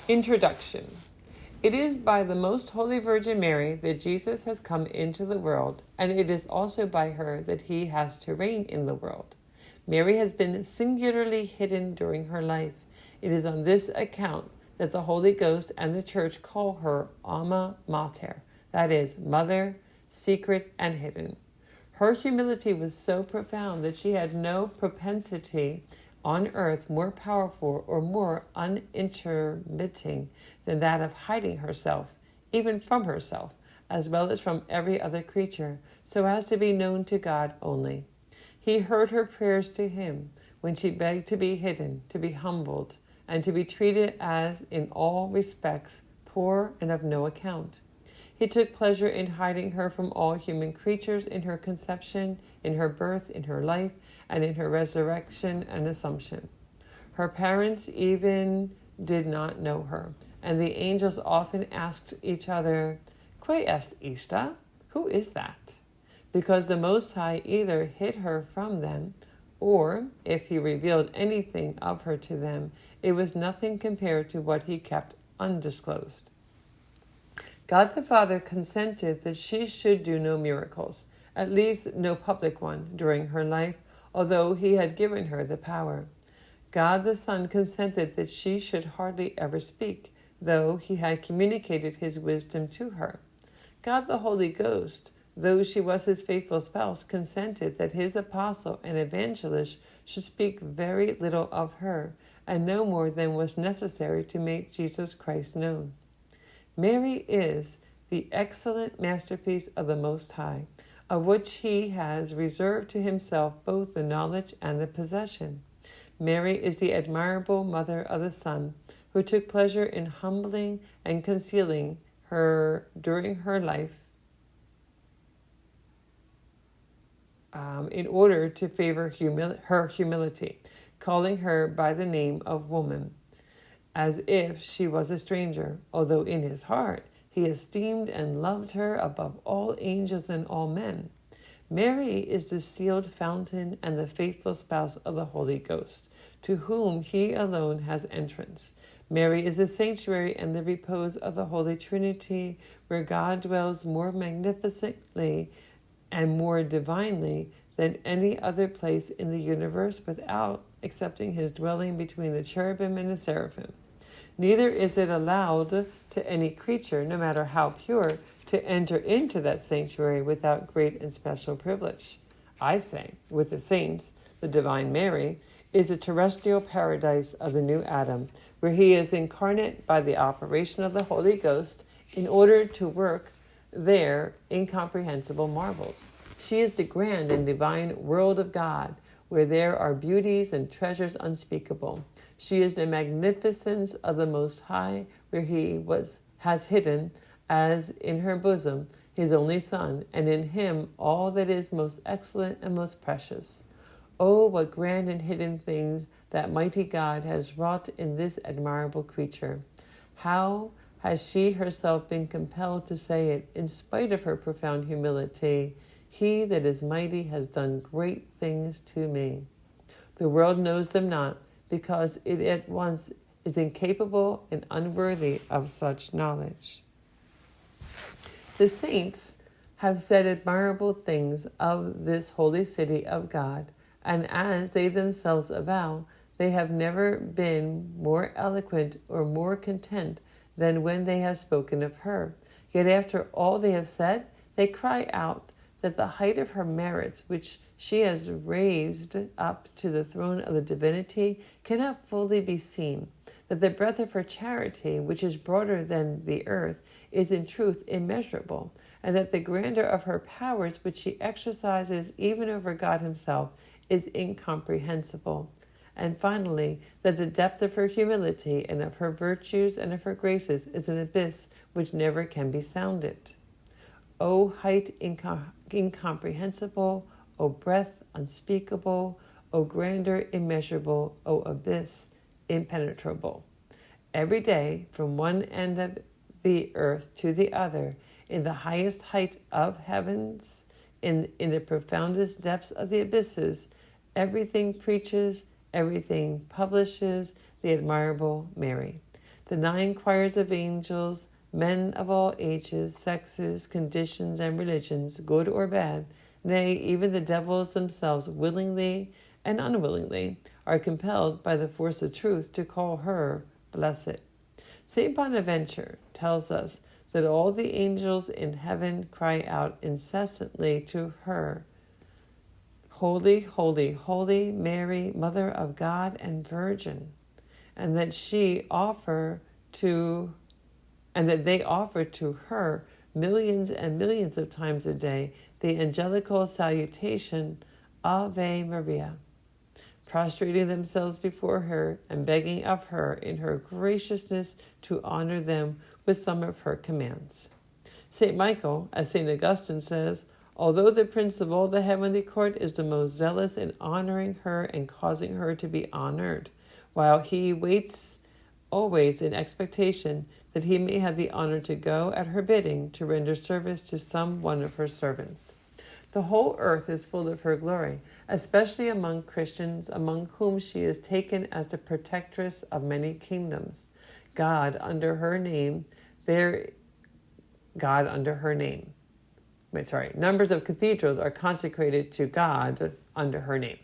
Introduction. It is by the Most Holy Virgin Mary that Jesus has come into the world, and it is also by her that he has to reign in the world. Mary has been singularly hidden during her life. It is on this account that the Holy Ghost and the Church call her Alma Mater, that is, mother, secret, and hidden. Her humility was so profound that she had no propensity on earth more powerful or more unintermitting than that of hiding herself, even from herself, as well as from every other creature, so as to be known to God only. He heard her prayers to him when she begged to be hidden, to be humbled, and to be treated as, in all respects, poor and of no account. He took pleasure in hiding her from all human creatures in her conception, in her birth, in her life, and in her resurrection and assumption. Her parents even did not know her, and the angels often asked each other, "Que est esta?" Who is that? Because the Most High either hid her from them, or, if he revealed anything of her to them, it was nothing compared to what he kept undisclosed. God the Father consented that she should do no miracles, at least no public one, during her life, although he had given her the power. God the Son consented that she should hardly ever speak, though he had communicated his wisdom to her. God the Holy Ghost, though she was his faithful spouse, consented that his apostle and evangelist should speak very little of her, and no more than was necessary to make Jesus Christ known. Mary is the excellent masterpiece of the Most High, of which he has reserved to himself both the knowledge and the possession. Mary is the admirable mother of the Son, who took pleasure in humbling and concealing her during her life in order to favor her humility, calling her by the name of woman, as if she was a stranger, although in his heart he esteemed and loved her above all angels and all men. Mary is the sealed fountain and the faithful spouse of the Holy Ghost, to whom he alone has entrance. Mary is the sanctuary and the repose of the Holy Trinity, where God dwells more magnificently and more divinely than any other place in the universe, without excepting his dwelling between the cherubim and the seraphim. Neither is it allowed to any creature, no matter how pure, to enter into that sanctuary without great and special privilege. I say, with the saints, the Divine Mary is the terrestrial paradise of the new Adam, where he is incarnate by the operation of the Holy Ghost in order to work there incomprehensible marvels. She is the grand and divine world of God, where there are beauties and treasures unspeakable. She is the magnificence of the Most High, where he has hidden, as in her bosom, his only Son, and in him all that is most excellent and most precious. Oh, what grand and hidden things that mighty God has wrought in this admirable creature! How has she herself been compelled to say it, in spite of her profound humility? He that is mighty has done great things to me. The world knows them not, because it at once is incapable and unworthy of such knowledge. The saints have said admirable things of this holy city of God, and as they themselves avow, they have never been more eloquent or more content than when they have spoken of her. Yet after all they have said, they cry out that the height of her merits, which she has raised up to the throne of the divinity, cannot fully be seen, that the breadth of her charity, which is broader than the earth, is in truth immeasurable, and that the grandeur of her powers, which she exercises even over God himself, is incomprehensible. And finally, that the depth of her humility and of her virtues and of her graces is an abyss which never can be sounded. O height incomprehensible, O breadth unspeakable, O grandeur immeasurable, O abyss impenetrable. Every day, from one end of the earth to the other, in the highest height of heavens, in the profoundest depths of the abysses, everything preaches, everything publishes the admirable Mary. The 9 choirs of angels, men of all ages, sexes, conditions, and religions, good or bad, nay, even the devils themselves, willingly and unwillingly, are compelled by the force of truth to call her blessed. St. Bonaventure tells us that all the angels in heaven cry out incessantly to her, Holy, holy, holy Mary, Mother of God and Virgin, and that they offer to her millions and millions of times a day the angelical salutation, Ave Maria, prostrating themselves before her and begging of her in her graciousness to honor them with some of her commands. St. Michael, as St. Augustine says, although the prince of all the heavenly court is the most zealous in honoring her and causing her to be honored, while he waits always in expectation that he may have the honor to go at her bidding to render service to some one of her servants. The whole earth is full of her glory, especially among Christians, among whom she is taken as the protectress of many kingdoms. God under her name. Numbers of cathedrals are consecrated to God under her name.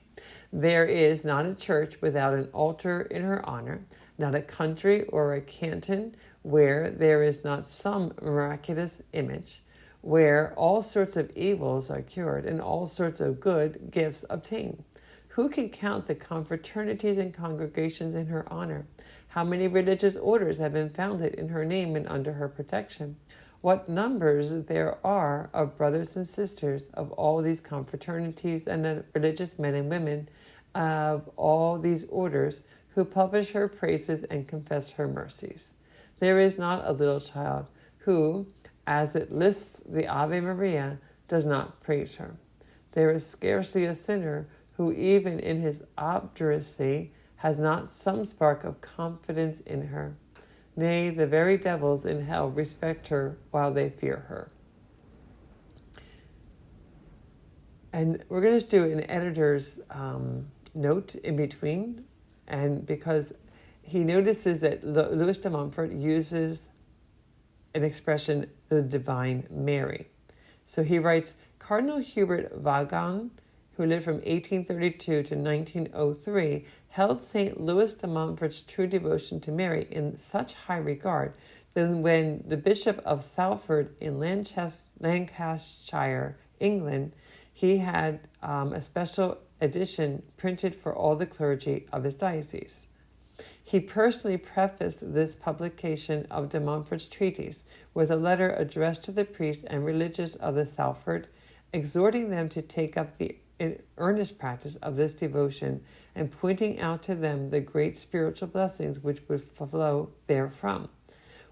There is not a church without an altar in her honor, not a country or a canton where there is not some miraculous image, where all sorts of evils are cured and all sorts of good gifts obtained. Who can count the confraternities and congregations in her honor? How many religious orders have been founded in her name and under her protection? What numbers there are of brothers and sisters of all these confraternities and of religious men and women of all these orders who publish her praises and confess her mercies. There is not a little child who, as it lists the Ave Maria, does not praise her. There is scarcely a sinner who, even in his obduracy, has not some spark of confidence in her. Nay, the very devils in hell respect her while they fear her. And we're going to do an editor's note in between, and because he notices that Louis de Montfort uses an expression, the Divine Mary. So he writes, Cardinal Hubert Vaughan, who lived from 1832 to 1903, held St. Louis de Montfort's true devotion to Mary in such high regard that when the Bishop of Salford in Lancashire, England, he had a special edition printed for all the clergy of his diocese. He personally prefaced this publication of de Montfort's treatise with a letter addressed to the priests and religious of the Salford, exhorting them to take up the earnest practice of this devotion and pointing out to them the great spiritual blessings which would flow therefrom.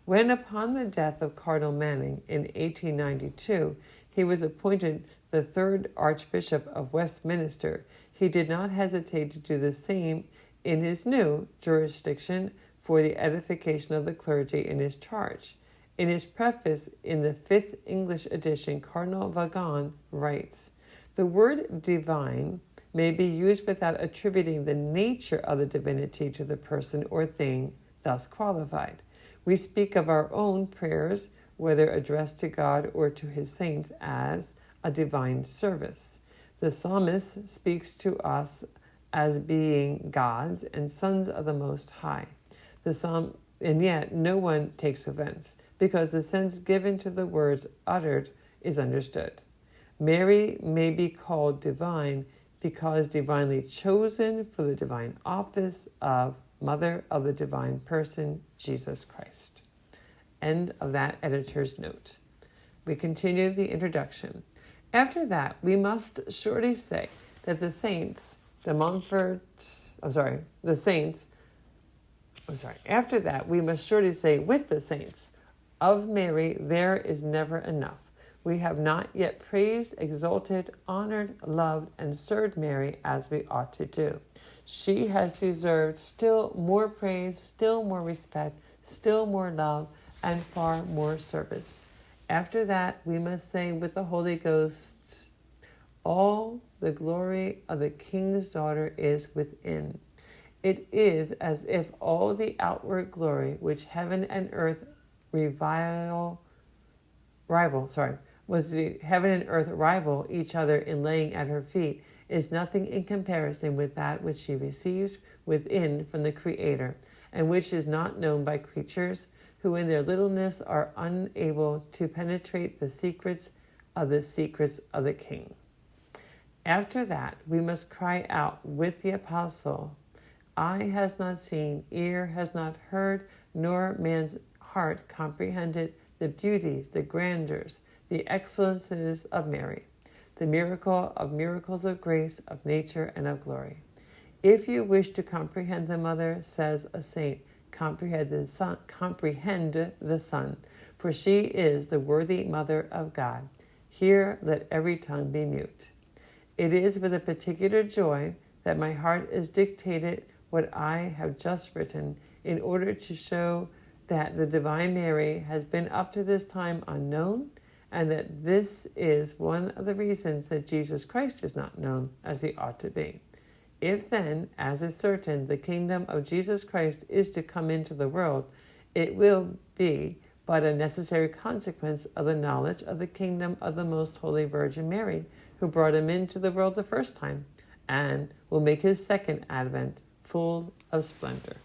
When, upon the death of Cardinal Manning in 1892, he was appointed the 3rd Archbishop of Westminster, he did not hesitate to do the same in his new jurisdiction for the edification of the clergy in his charge. In his preface in the 5th English edition, Cardinal Vaughan writes, the word divine may be used without attributing the nature of the divinity to the person or thing thus qualified. We speak of our own prayers, whether addressed to God or to his saints, as a divine service. The psalmist speaks to us as being gods and sons of the Most High. And yet no one takes offense, because the sense given to the words uttered is understood. Mary may be called divine because divinely chosen for the divine office of Mother of the Divine Person, Jesus Christ. End of that editor's note. We continue the introduction. After that, we must surely say that the saints, after that, we must surely say with the saints of Mary, there is never enough. We have not yet praised, exalted, honored, loved, and served Mary as we ought to do. She has deserved still more praise, still more respect, still more love, and far more service. After that, we must say with the Holy Ghost, all the glory of the King's daughter is within. It is as if all the outward glory which heaven and earth rival each other in laying at her feet, is nothing in comparison with that which she receives within from the Creator, and which is not known by creatures, who in their littleness are unable to penetrate the secrets of the King. After that, we must cry out with the apostle, eye has not seen, ear has not heard, nor man's heart comprehended the beauties, the grandeurs, the excellences of Mary, the miracle of miracles of grace, of nature, and of glory. If you wish to comprehend the mother, says a saint, comprehend the Son, for she is the worthy mother of God. Here let every tongue be mute. It is with a particular joy that my heart is dictated what I have just written, in order to show that the Divine Mary has been up to this time unknown, and that this is one of the reasons that Jesus Christ is not known as he ought to be. If then, as is certain, the kingdom of Jesus Christ is to come into the world, it will be but a necessary consequence of the knowledge of the kingdom of the Most Holy Virgin Mary, who brought him into the world the first time, and will make his second advent full of splendor.